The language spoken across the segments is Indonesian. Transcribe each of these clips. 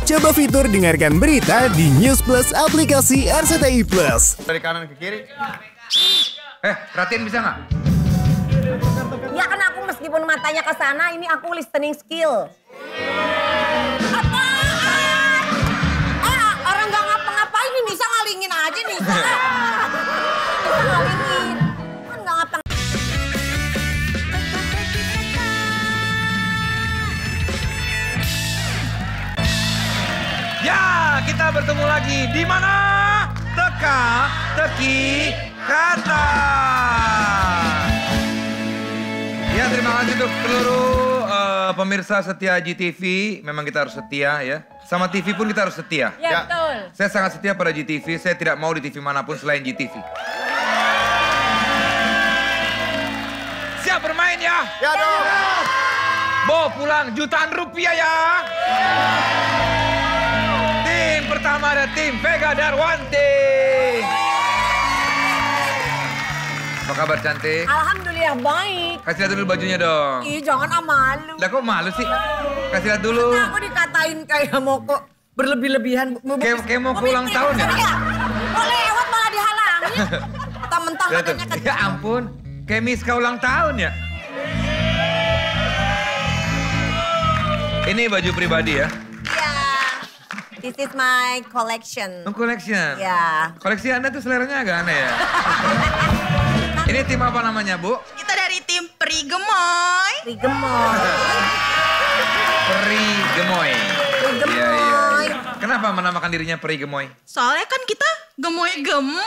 Coba fitur dengarkan berita di News Plus aplikasi RCTI Plus. Dari kanan ke kiri. Perhatiin bisa nggak? Ya kan aku meskipun matanya ke sana, ini aku listening skill. Apaan? Orang nggak ngapa-ngapain ini bisa ngalingin aja nih. Bisa ngalingin. Kan nggak ngapa. Ya, kita bertemu lagi di mana? Teka, teki, kata. Ya, terima kasih untuk seluruh pemirsa setia GTV. Memang kita harus setia ya. Sama TV pun kita harus setia. Ya, betul. Saya sangat setia pada GTV. Saya tidak mau di TV manapun selain GTV. Siap bermain ya? Ya dong. Bawa pulang jutaan rupiah ya. Tim pertama ada tim Vega Darwanti. Apa kabar cantik? Alhamdulillah baik. Kasih lihat dulu bajunya dong. Ih jangan malu. Lah kok malu sih? Kasih lihat dulu. Aku dikatain kayak mau kok berlebih-lebihan. Kayak mau ke ulang tahun ya? Mau lewat malah dihalangi. Mentang-mentang Lihat tuh. katanya kecil. Ya ampun, kayak Miska ulang tahun ya? Ini baju pribadi ya? Iya. This is my collection. Collection? Ya. Koleksi Anda tuh seleranya agak aneh ya? Ini tim apa namanya, Bu? Kita dari tim Peri Gemoy. Rigemoy. Peri Gemoy. Rigemoy. Iya. Kenapa menamakan dirinya Peri Gemoy? Soalnya kan kita gemoy-gemoy.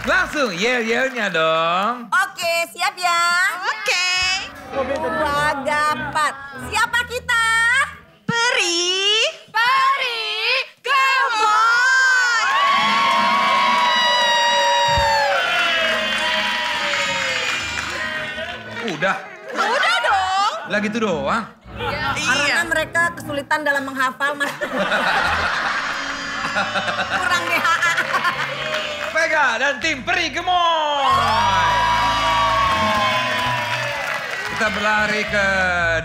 Langsung yel-yelnya dong. Oke, siap ya? Oke. 2, 4. Siapa kita? Peri. Peri Gemoy. Udah. Udah dong. Lah gitu doang. Karena mereka kesulitan dalam menghafal, Mas. Kurang DHA. Vega dan tim Peri Gemoy. Kita berlari ke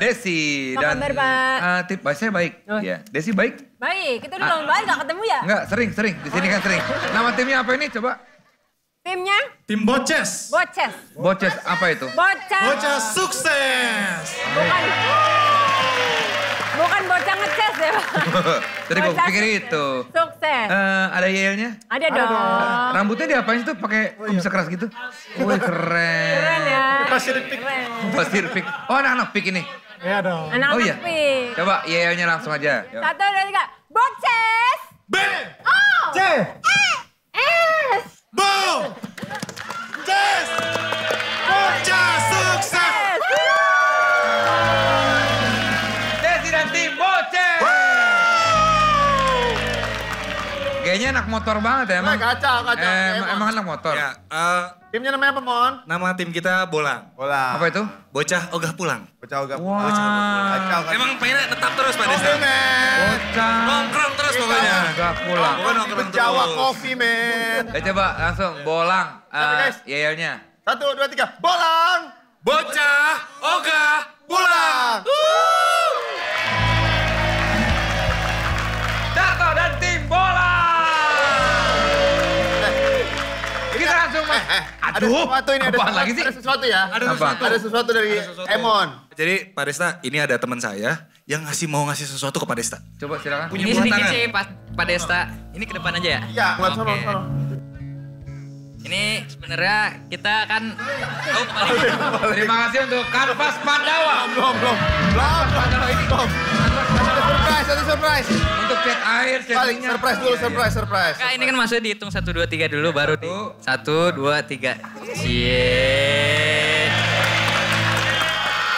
Desi. Apa kabar, Pak? Tip, saya baik. Oh. Ya. Desi baik? Baik, kita udah lama banget gak ketemu ya? Enggak, sering. Di sini kan sering. Nama timnya apa ini? Coba. Timnya? Tim Boces. Boces. Boces apa itu? Bocah. Bocah sukses. Bukan bocah ngeces ya, Pak. Tadi gue Bocah pikir itu. Sukses. Ada yelnya? Ada dong. Rambutnya diapain tuh pakai bisa keras gitu? Wih keren. Keren ya. Pasir pik. Keren. Pasir pik. Oh anak-anak pik ini. Iya dong. Anak-anak Oh iya. pik. Coba yelnya langsung aja. Yuk. 1, 2, 3. Boces. B. Oh. C. S. Bo. Ces. Bocah sukses. Desi dan tim Boces. Kayaknya anak motor banget ya emang. Kacau. Emang anak motor. Ya, Timnya namanya apa, Mon? nama tim kita Bolang. Bola. Apa itu? Bocah ogah pulang. Bocah ogah. Wah. Kacau kan? Emang pengennya tetap terus Pak Oke, Desta. men. Bocah. Nongkrong terus pokoknya. Gak pulang. Pokoknya nongkrong Jawa terus. Coffee, men. Coba langsung bolang. Tapi, guys. Yelnya. 1, 2, 3. Bolang. Bocah ogah pulang. Darto dan tim bola. Kita langsung Ada sesuatu ini. apaan lagi sih? Ada sesuatu ya. Apa? Ada sesuatu dari Emon. Jadi Pak Desta, ini ada teman saya yang mau ngasih sesuatu ke Pak Desta. Coba silakan. Punya Ini buah sedikit tangan. sih Pak Desta. Ini ke depan aja ya? Iya, ngeliat sono, Oke. sono. Ini sebenarnya kita kan... Oh, kembali. Terima kasih untuk Kanvas Pandawa. Belum. Pandawa ini belum. Ada surprise. Untuk cat air, Balik, chattingnya. surprise. Kak, ini kan maksudnya dihitung 1, 2, 3 dulu baru di... 1, 2, 3. Cie.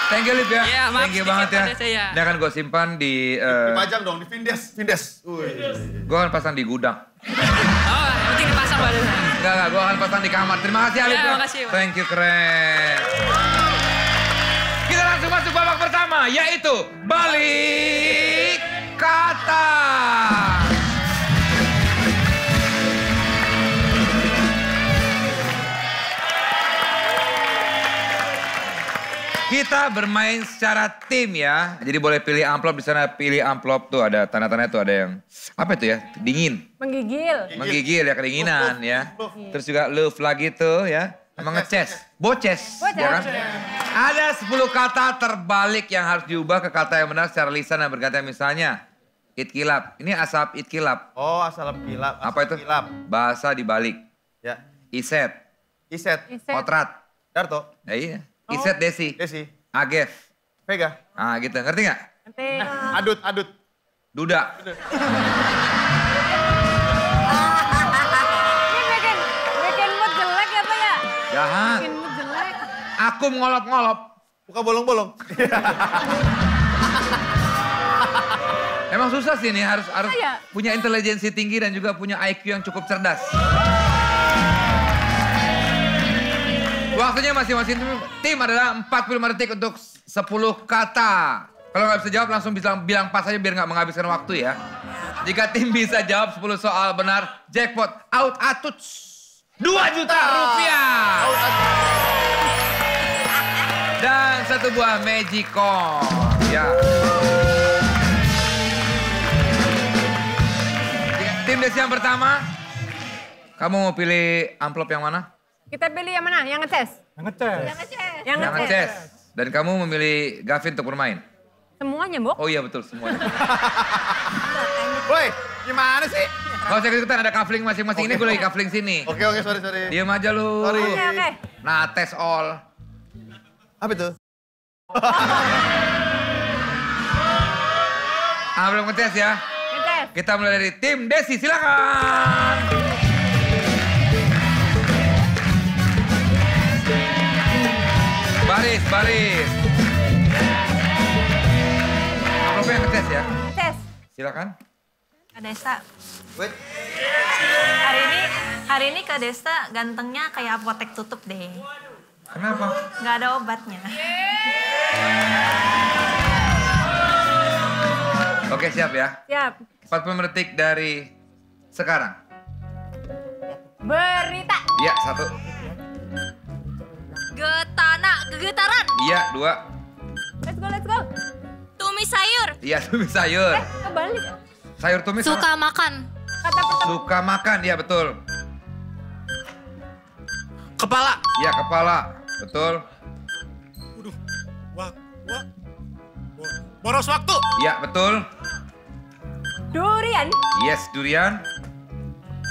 Thank you, Lip ya. Iya, maaf Thank you sedikit, banget ya. Pak Desta, ya. Ini akan gue simpan di... Dipajang dong, di Vindes. gue akan pasang di gudang. Oh, yang penting dipasang Pak Desta. Enggak, gue akan pasang di kamar. Terima kasih, Alif. Ya, makasih, Pak. Thank you, keren. Kita langsung masuk babak pertama, yaitu balik kata. Kita bermain secara tim ya. Jadi boleh pilih amplop di sana, pilih amplop tuh ada tanda-tandanya tuh ada yang apa itu ya? Dingin. Menggigil. Menggigil ya kedinginan ya. Terus juga love lagi tuh ya. Emang ngeces. Boces. Ya kan? Ada 10 kata terbalik yang harus diubah ke kata yang benar secara lisan dan berkata misalnya. Itkilap. Ini asap itkilap. Oh, asal kilap. Apa itu? Kilap. Bahasa dibalik. Ya. Iset. Iset. Otrat. Darto. Ya iya. Iset Desi. Desi. Agef. Vega. Ah gitu. Ngerti nggak? Nanti. Adut. Adut. Duda. Ini bikin mood jelek ya Pak ya? Jahat. Bikin mood jelek. Aku ngolop-ngolop. Buka bolong-bolong. Emang susah sih nih harus Iya. punya intelijensi tinggi dan juga punya IQ yang cukup cerdas. Waktunya masing-masing tim adalah 45 detik untuk 10 kata. Kalau nggak bisa jawab langsung bilang pas aja biar nggak menghabiskan waktu ya. Jika tim bisa jawab 10 soal benar, jackpot out atuts 2 juta rupiah. Dan 1 buah Magicom. Ya. Tim Desi yang pertama, kamu mau pilih amplop yang mana? Kita pilih yang mana? Yang ngeces? Yang ngeces. Yang Yang ngeces. Dan kamu memilih Gavin untuk bermain? Semuanya, Mbok. Oh iya betul semuanya. Woi, gimana sih? Gak usah ikutan ada kafling masing-masing. Ini gue lagi kafling sini. Oke, sorry. Diam aja lu. Sorry. Oke. Nah, tes all. Apa itu? Belum ngetes ya. Ngeces. Kita mulai dari tim Desi, silakan. Baris. Amplopnya yang ngetes ya. Ngeces. Silakan. Kak Desta, Wait. hari ini Kak Desta gantengnya kayak apotek tutup deh. Kenapa? Nggak ada obatnya. Oke siap ya. Siap. 45 detik dari sekarang. Berita. Iya 1. Gegetaran. Iya 2. Let's go. Tumis sayur. Iya tumis sayur. Kebalik. Sayur tumis sama- Suka makan. Kata pertama. Suka makan, iya betul. Kepala. Iya kepala, betul. Boros waktu. Iya betul. Durian. Yes durian.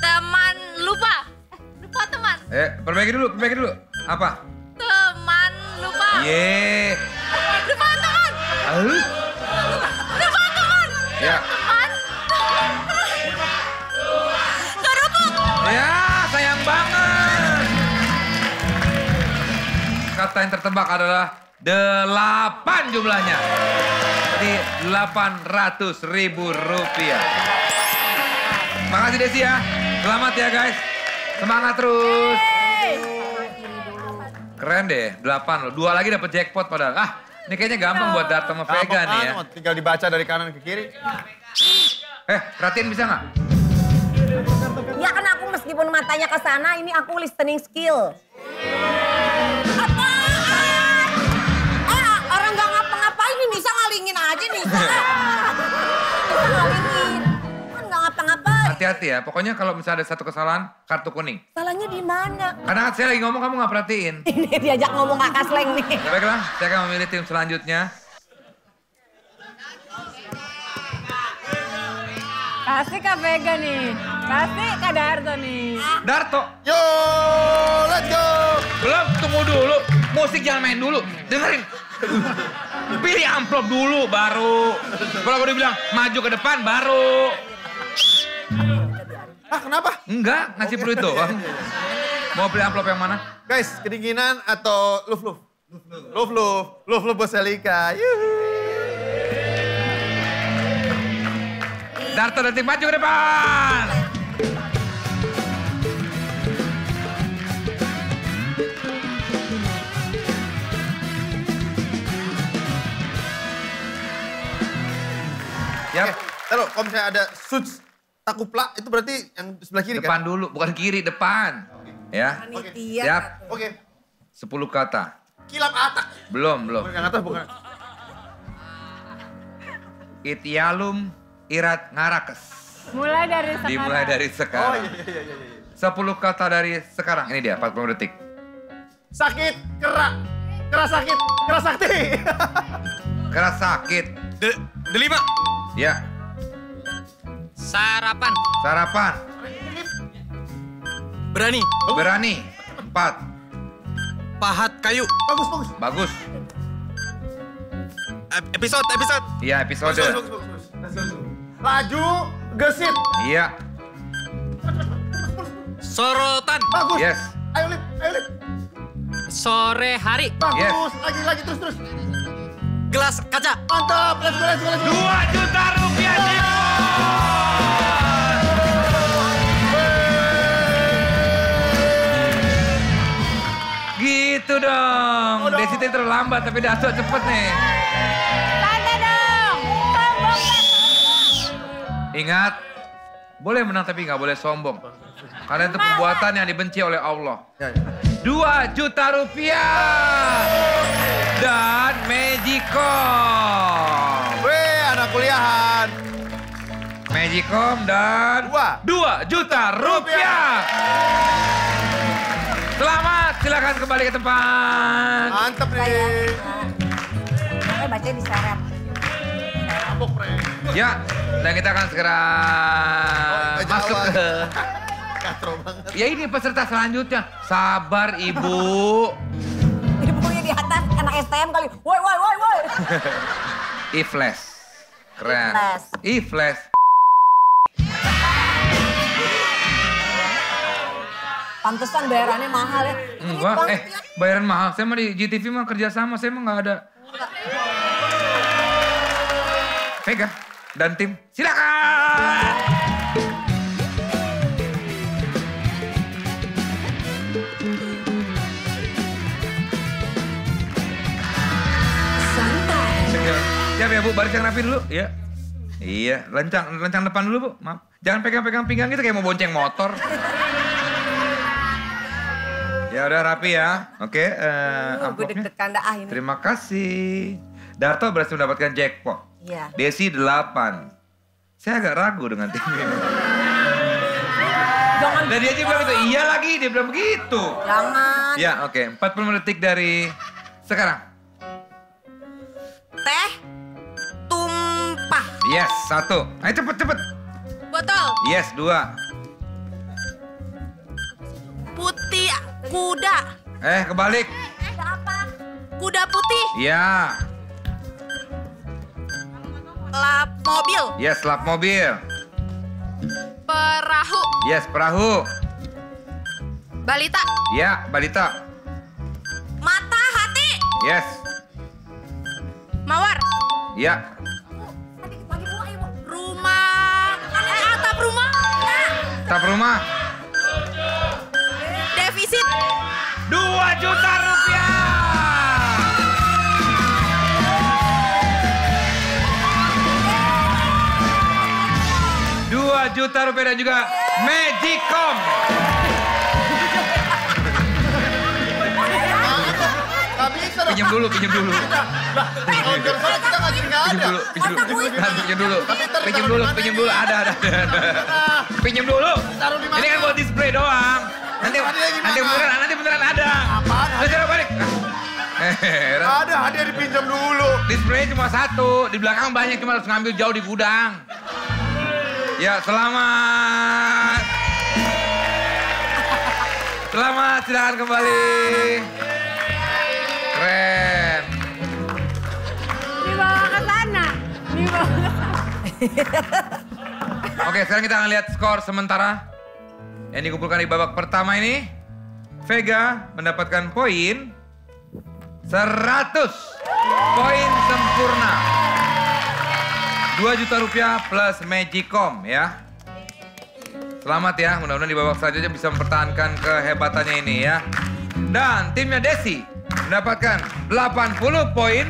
Teman lupa. Lupa teman. Perbaiki dulu. Apa? Teman lupa. Ye. Lupa teman. Lupa teman. Ya. Teman. Kerupuk. Ya, sayang banget. Kata yang tertebak adalah 8 jumlahnya. Jadi 800.000 rupiah. Makasih Desi ya. Selamat ya guys. Semangat terus. Keren deh, 8 loh. 2 lagi dapat jackpot padahal. Ini kayaknya gampang buat Darto sama Vega nih ya. Tinggal dibaca dari kanan ke kiri. Perhatiin bisa nggak? Ya kan aku meskipun matanya ke sana, ini aku listening skill. Apaan? Orang nggak ngapa-ngapain ini bisa ngalingin aja nih. Bisa ngalingin. Kan nggak ngapa-ngapain. Hati-hati ya, pokoknya kalau misalnya ada satu kesalahan, kartu kuning. Salahnya di mana? Karena saya lagi ngomong, kamu nggak perhatiin. Ini diajak ngomong kakak sleng nih. Ya baiklah, saya akan memilih tim selanjutnya. Kasih Kak Vega nih. Kasih Kak Darto nih. Darto, Yo, let's go. belum, tunggu dulu. Musik jangan main dulu, dengerin. Pilih amplop dulu, baru. Kalau gue bilang maju ke depan, baru. Kenapa? Enggak, ngasih peluit doang. Mau pilih amplop yang mana? Guys, kedinginan atau love? Love buat Selika. Yuhu. Darto detik maju ke depan. Yap. Taruh, kalau misalnya ada suits takupla, itu berarti yang sebelah kiri Depan kan? dulu, bukan kiri, depan. Ya. Oke. Siap. Oke. 10 kata. Kilap atak. Belum. Bukan yang atas, bukan. Itialum irat ngarakes. Mulai dari sekarang. Dimulai dari Oh sekarang. iya. 10 kata dari sekarang. Ini dia 40 detik. Sakit, keras sakit, keras sakti. Keras sakit. Delima. Ya. Sarapan. Sarapan. Berani. Berani. 4. Pahat kayu. Bagus. Bagus. Episode. Iya, episode. Bagus. Laju, gesit. Iya. Sorotan. Bagus. Yes. Ayo Lip. Sore hari. Bagus. Yes. Lagi terus. Gelas kaca. Mantap. Let's go. 2 juta rupiah Gitu dong. Desi tadi terlambat tapi Daso cepet nih. Santai dong. Sombong. Ingat, boleh menang tapi nggak boleh sombong. Karena itu perbuatan yang dibenci oleh Allah. 2 juta rupiah. Dan Magicom. Weh, anak kuliahan. Magicom dan 2 juta rupiah. Selamat, silakan kembali ke tempat. Mantap nih. Bacanya diseret. Mabok, Pre. Ya, dan kita akan segera masuk Jawa. ke... Katro banget. Ya ini peserta selanjutnya. Sabar Ibu. Ibunya di atas, anak STM kali. Woi. E-flash. Keren. E-flash. Pantesan bayarannya mahal ya. Enggak, bayaran mahal. Saya mah di GTV mah kerjasama, saya mah nggak ada. Vega dan tim, silakan. Siap ya Bu, baris yang rapi dulu. Iya. Iya, lencang depan dulu Bu. Maaf. Jangan pegang-pegang pinggang gitu kayak mau bonceng motor. Ya udah rapi ya. Oke, Gue amplopnya. deg-degan dah ini. Terima kasih. Darto berhasil mendapatkan jackpot. Iya. Desi 8. Saya agak ragu dengan tim ini. Jangan. Dan dia aja bilang gitu, iya lagi, dia bilang begitu. Jangan. Ya oke, 40 detik dari sekarang. Teh tumpah. Yes, 1. Ayo cepet. Botol. Yes, 2. Putih kuda. Kebalik. Kuda putih. Ya. Lap mobil. Yes, lap mobil. Perahu. Yes, perahu. Balita. Ya, balita. Mata hati. Yes. Mawar. Ya. Rumah. Atap rumah. Tap rumah. Defisit. 2 juta rupiah. Juta rupiah dan juga Magicom. Gak bisa dong. Pinjam dulu. Kita gak jadi gak ada. Pinjam dulu. Ada. Pinjam dulu. Taruh di mana? Ini kan buat display doang. Nanti beneran ada. Apaan? Lu cara balik. Ada, hadiah dipinjam dulu. Display cuma 1, di belakang banyak cuma harus ngambil jauh di gudang. Ya, selamat. Selamat, silakan kembali. Keren. Dibawa ke sana. Oke, sekarang kita akan lihat skor sementara yang dikumpulkan di babak pertama ini. Vega mendapatkan poin 100. Poin sempurna. 2 juta rupiah plus Magicom ya. Selamat ya, mudah-mudahan di babak selanjutnya bisa mempertahankan kehebatannya ini ya. Dan timnya Desi mendapatkan 80 poin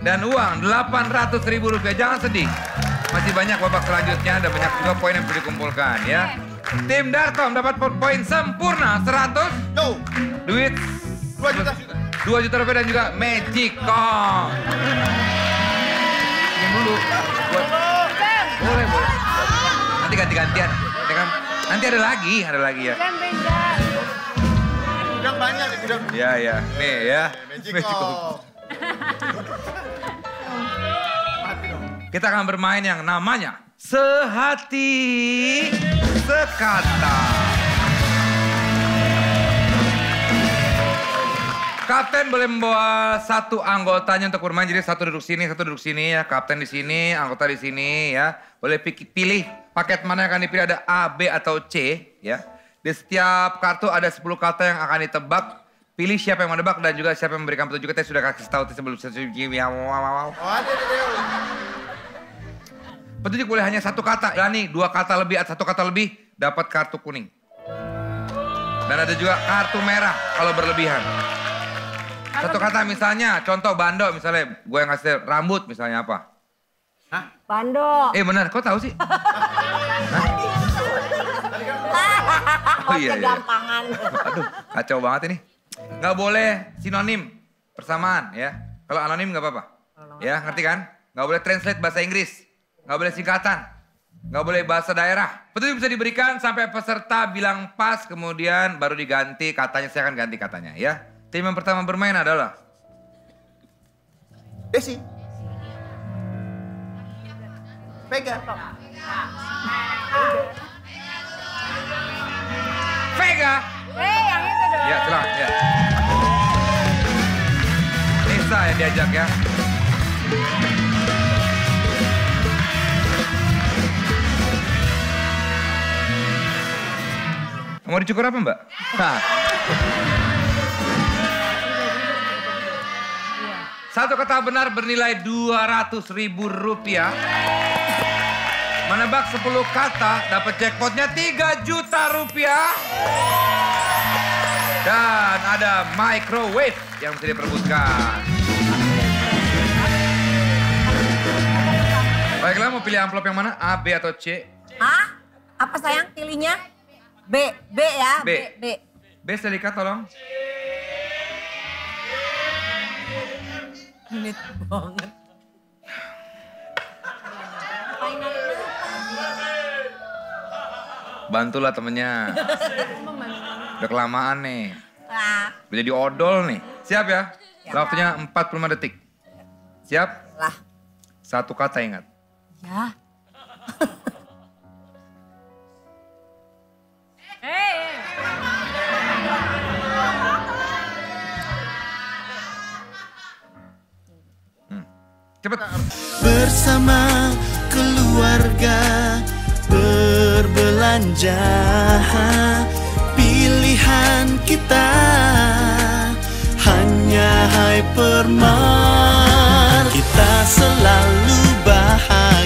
dan uang 800.000 rupiah. Jangan sedih, masih banyak babak selanjutnya dan banyak juga poin yang bisa dikumpulkan ya. Tim Darto mendapat poin sempurna 100. Yo, Duit 2 juta. 2 2 juta rupiah dan juga Magicom. Ini dulu. Boleh. Nanti ganti-gantian. Nanti ada lagi ya. Gudang banyak nih, gudang. Iya. Nih ya. Magicom. Kita akan bermain yang namanya Sehati Sekata. Kapten boleh membawa satu anggotanya untuk bermain. Jadi satu duduk sini ya. Kapten di sini, anggota di sini ya. Boleh pilih paket mana yang akan dipilih, ada A, B atau C ya. Di setiap kartu ada 10 kata yang akan ditebak. Pilih siapa yang menebak dan juga siapa yang memberikan petunjuk. Kita sudah kasih tahu sebelum petunjuk boleh hanya 1 kata. Berani 2 kata lebih atau 1 kata lebih dapat kartu kuning. Dan ada juga kartu merah kalau berlebihan. 1 kata misalnya, contoh Bando misalnya, gue yang ngasih rambut misalnya apa? Hah? Bando. Benar, kok tahu sih? Oh iya. Kegampangan. Aduh, kacau banget ini. Nggak boleh sinonim, persamaan ya. Kalau anonim nggak apa-apa. Ya, ngerti kan? Nggak boleh translate bahasa Inggris. Nggak boleh singkatan. Nggak boleh bahasa daerah. Petunjuk bisa diberikan sampai peserta bilang pas, kemudian baru diganti katanya. Saya akan ganti katanya ya. Tim yang pertama bermain adalah Desi. Vega. Vega. Yang itu dong. Ya, silakan ya. Nisa yang diajak ya. Mau dicukur apa, Mbak? Nah. 1 kata benar bernilai Rp200.000. Menebak 10 kata dapat jackpotnya Rp3 juta. Dan ada microwave yang bisa diperebutkan. Baiklah, mau pilih amplop yang mana? A, B atau C? Hah? Apa sayang pilihnya? B ya? B. B. B, Selika tolong. Menit banget. Bantulah temennya. Udah kelamaan nih. Lah. Udah jadi odol nih. Siap ya? Waktunya 45 detik. Siap? Lah. 1 kata ingat. Ya. Cepet. Bersama keluarga berbelanja, pilihan kita hanya Hypermart. Kita selalu bahagia.